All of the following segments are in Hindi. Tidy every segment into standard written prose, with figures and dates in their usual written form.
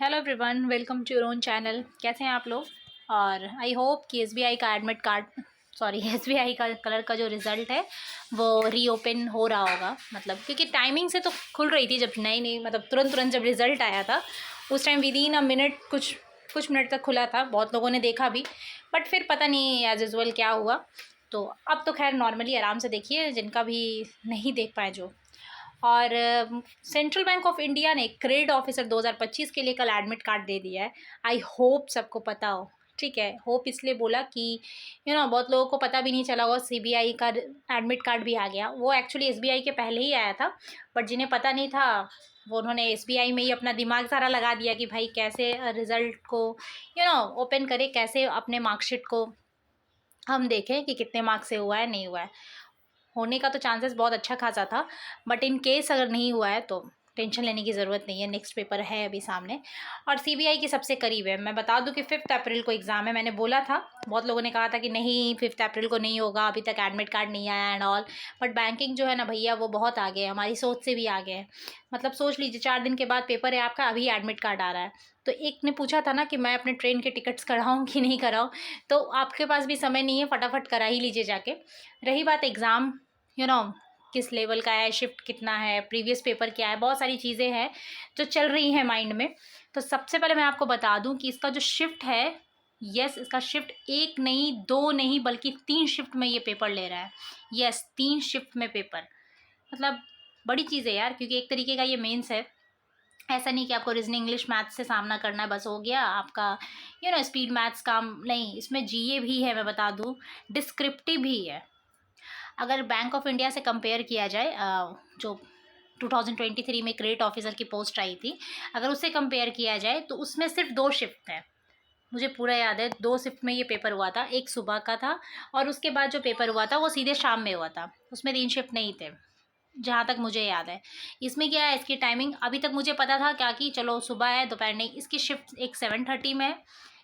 Hello everyone, welcome to your own channel. कैसे हैं आप लोग? और आई होप कि एसबीआई का एडमिट कार्ड एसबीआई का कलर का जो रिज़ल्ट है वो रीओपन हो रहा होगा। मतलब क्योंकि टाइमिंग से तो खुल रही थी, जब नई नई मतलब तुरंत तुरंत जब रिज़ल्ट आया था उस time with in a minute कुछ मिनट तक खुला था। बहुत लोगों ने देखा भी, बट फिर पता नहीं एज यूजुअल क्या हुआ। तो अब तो खैर नॉर्मली आराम से देखिए, जिनका भी नहीं देख पाए जो। और सेंट्रल बैंक ऑफ इंडिया ने क्रेडिट ऑफिसर 2025 के लिए कल एडमिट कार्ड दे दिया है। आई होप सबको पता हो। ठीक है, होप इसलिए बोला कि बहुत लोगों को पता भी नहीं चला होगा सीबीआई का एडमिट कार्ड भी आ गया। वो एक्चुअली एसबीआई के पहले ही आया था, बट जिन्हें पता नहीं था वो उन्होंने एसबीआई में ही अपना दिमाग सारा लगा दिया कि भाई कैसे रिज़ल्ट को ओपन करें, कैसे अपने मार्कशीट को हम देखें कि कितने मार्क्स से हुआ है नहीं हुआ है। होने का तो चांसेस बहुत अच्छा खासा था, बट इन केस अगर नहीं हुआ है तो टेंशन लेने की ज़रूरत नहीं है। नेक्स्ट पेपर है अभी सामने और सीबीआई की सबसे करीब है। मैं बता दूं कि 5 अप्रैल को एग्ज़ाम है। मैंने बोला था, बहुत लोगों ने कहा था कि नहीं 5 अप्रैल को नहीं होगा, अभी तक एडमिट कार्ड नहीं आया एंड ऑल। बट बैंकिंग जो है ना भैया, वो बहुत आगे है, हमारी सोच से भी आगे है। मतलब सोच लीजिए 4 दिन के बाद पेपर है आपका, अभी एडमिट कार्ड आ रहा है। तो एक ने पूछा था ना कि मैं अपने ट्रेन के टिकट्स कराऊँ कि नहीं कराऊँ, तो आपके पास भी समय नहीं है, फटाफट करा ही लीजिए जाके। रही बात एग्ज़ाम, यू नो किस लेवल का है, शिफ्ट कितना है, प्रीवियस पेपर क्या है, बहुत सारी चीज़ें हैं जो चल रही हैं माइंड में। तो सबसे पहले मैं आपको बता दूं कि इसका जो शिफ्ट है, यस इसका शिफ्ट 1 नहीं 2 नहीं बल्कि 3 शिफ्ट में ये पेपर ले रहा है। यस 3 शिफ्ट में पेपर, मतलब बड़ी चीज़ है यार, क्योंकि एक तरीके का ये मेंस है। ऐसा नहीं कि आपको रीजनिंग इंग्लिश मैथ्स से सामना करना है बस हो गया आपका स्पीड मैथ्स काम नहीं, इसमें जीए भी है, मैं बता दूं डिस्क्रिप्टिव भी है। अगर बैंक ऑफ इंडिया से कंपेयर किया जाए, जो 2023 में क्रेडिट ऑफिसर की पोस्ट आई थी, अगर उससे कंपेयर किया जाए तो उसमें सिर्फ 2 शिफ्ट हैं। मुझे पूरा याद है 2 शिफ्ट में ये पेपर हुआ था, एक सुबह का था और उसके बाद जो पेपर हुआ था वो सीधे शाम में हुआ था। उसमें 3 शिफ्ट नहीं थे, जहाँ तक मुझे याद है। इसमें क्या है, इसकी टाइमिंग अभी तक मुझे पता था क्या कि चलो सुबह है दोपहर नहीं, इसकी शिफ्ट एक 7:30 में है,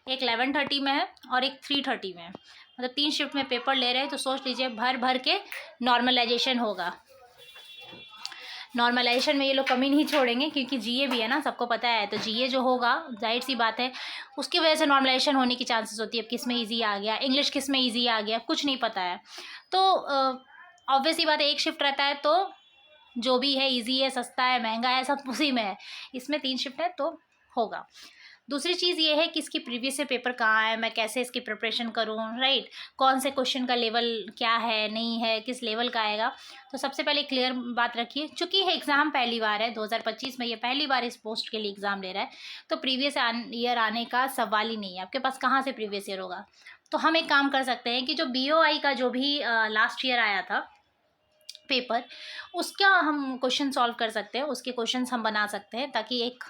एक 11:30 में है और एक 3:30 में है। मतलब 3 शिफ्ट में पेपर ले रहे हैं, तो सोच लीजिए भर भर के नॉर्मलाइजेशन होगा। नॉर्मलाइजेशन में ये लोग कमी नहीं छोड़ेंगे, क्योंकि जीए भी है ना, सबको पता है। तो जीए जो होगा जाहिर सी बात है उसकी वजह से नॉर्मलाइजेशन होने की चांसेस होती है। अब किस में ईजी आ गया, इंग्लिश किस में ईजी आ गया, कुछ नहीं पता है। तो ऑब्वियस सी बात है, एक शिफ्ट रहता है तो जो भी है इजी है, सस्ता है, महंगा है, सब उसी में है। इसमें 3 शिफ्ट है तो होगा। दूसरी चीज़ ये है कि इसकी प्रीवियस से पेपर कहाँ है, मैं कैसे इसकी प्रिपरेशन करूँ, राइट, कौन से क्वेश्चन का लेवल क्या है नहीं है, किस लेवल का आएगा। तो सबसे पहले क्लियर बात रखिए, चूँकि है एग्ज़ाम पहली बार है 2025 में, ये पहली बार इस पोस्ट के लिए एग्ज़ाम ले रहा है, तो प्रीवियस ईयर आने का सवाल ही नहीं है। आपके पास कहाँ से प्रीवियस ईयर होगा? तो हम एक काम कर सकते हैं कि जो BOI का जो भी लास्ट ईयर आया था पेपर, उसका हम क्वेश्चन सॉल्व कर सकते हैं, उसके क्वेश्चंस हम बना सकते हैं, ताकि एक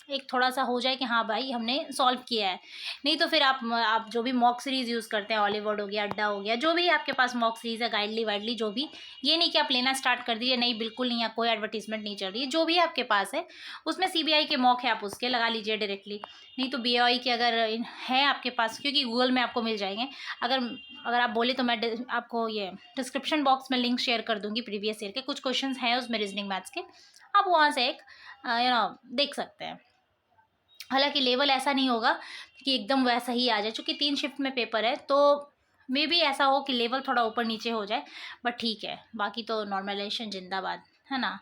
एक थोड़ा सा हो जाए कि हाँ भाई हमने सॉल्व किया है। नहीं तो फिर आप जो भी मॉक सीरीज़ यूज़ करते हैं, हॉलीवुड हो गया, अड्डा हो गया, जो भी आपके पास मॉक सीरीज़ है, गाइडली वाइडली जो भी, ये नहीं कि आप लेना स्टार्ट कर दीजिए, नहीं बिल्कुल नहीं, कोई एडवर्टीजमेंट नहीं चल रही है, जो भी आपके पास है उसमें सीबीआई के मॉक है, आप उसके लगा लीजिए डायरेक्टली। नहीं तो BOI के अगर है आपके पास, क्योंकि गूगल में आपको मिल जाएंगे। अगर अगर आप बोले तो मैं आपको ये डिस्क्रिप्शन बॉक्स में लिंक शेयर कर दूंगी, प्रीवियस ईयर के कुछ क्वेश्चंस हैं उसमें रीजनिंग मैथ्स के, आप वहाँ से एक देख सकते हैं। हालांकि लेवल ऐसा नहीं होगा कि एकदम वैसा ही आ जाए, चूँकि 3 शिफ्ट में पेपर है, तो मे बी ऐसा हो कि लेवल थोड़ा ऊपर नीचे हो जाए, बट ठीक है, बाकी तो नॉर्मलाइजेशन जिंदाबाद है ना।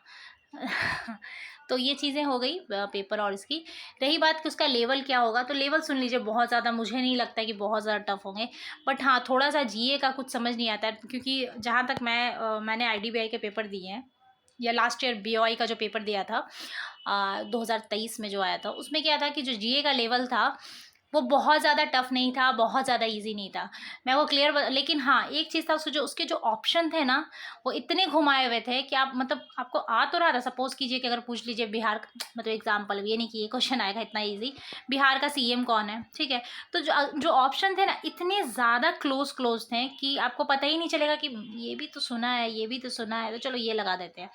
तो ये चीज़ें हो गई पेपर। और इसकी रही बात कि उसका लेवल क्या होगा, तो लेवल सुन लीजिए, बहुत ज़्यादा मुझे नहीं लगता कि बहुत ज़्यादा टफ होंगे, बट हाँ थोड़ा सा जीए का कुछ समझ नहीं आता है, क्योंकि जहाँ तक मैंने IDBI के पेपर दिए हैं, या लास्ट ईयर BOI का जो पेपर दिया था 2023 में जो आया था, उसमें क्या था कि जो जीए का लेवल था वो बहुत ज़्यादा टफ नहीं था, बहुत ज़्यादा इजी नहीं था, मैं वो क्लियर। लेकिन हाँ एक चीज़ था, उसके जो ऑप्शन थे ना, वो इतने घुमाए हुए थे कि आप मतलब आपको आ तो रहा था। सपोज कीजिए कि अगर पूछ लीजिए बिहार, मतलब एग्जाम्पल, ये नहीं कि ये क्वेश्चन आएगा इतना ईजी, बिहार का CM कौन है, ठीक है, तो जो जो ऑप्शन थे ना इतने ज़्यादा क्लोज थे कि आपको पता ही नहीं चलेगा कि ये भी तो सुना है, ये भी तो सुना है, तो चलो ये लगा देते हैं।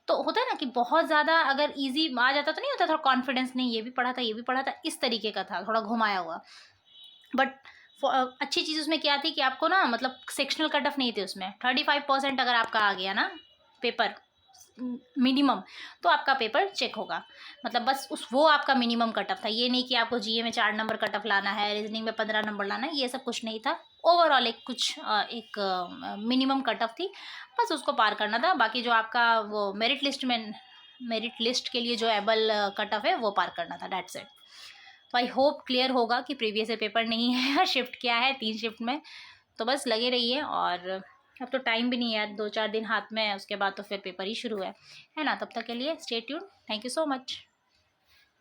तो होता है ना कि बहुत ज़्यादा अगर इजी आ जाता तो नहीं होता, थोड़ा कॉन्फिडेंस, नहीं ये भी पढ़ा था ये भी पढ़ा था, इस तरीके का था, थोड़ा घुमाया हुआ। बट अच्छी चीज़ उसमें क्या थी कि आपको ना मतलब सेक्शनल कट ऑफ नहीं थे उसमें। 35% अगर आपका आ गया ना पेपर मिनिमम, तो आपका पेपर चेक होगा। मतलब बस वो आपका मिनिमम कट ऑफ था, ये नहीं कि आपको जीए में 4 नंबर कट ऑफ लाना है, रीजनिंग में 15 नंबर लाना है, ये सब कुछ नहीं था। ओवरऑल एक मिनिमम कट ऑफ थी, बस उसको पार करना था। बाकी जो आपका वो मेरिट लिस्ट के लिए जो एबल कट ऑफ है वो पार करना था, डेट्स इट। तो आई होप क्लियर होगा कि प्रीवियस ईयर पेपर नहीं है, शिफ्ट किया है 3 शिफ्ट में। तो बस लगे रहिए, और अब तो टाइम भी नहीं है, 2-4 दिन हाथ में है, उसके बाद तो फिर पेपर ही शुरू है ना। तब तक के लिए stay tuned, thank you so much.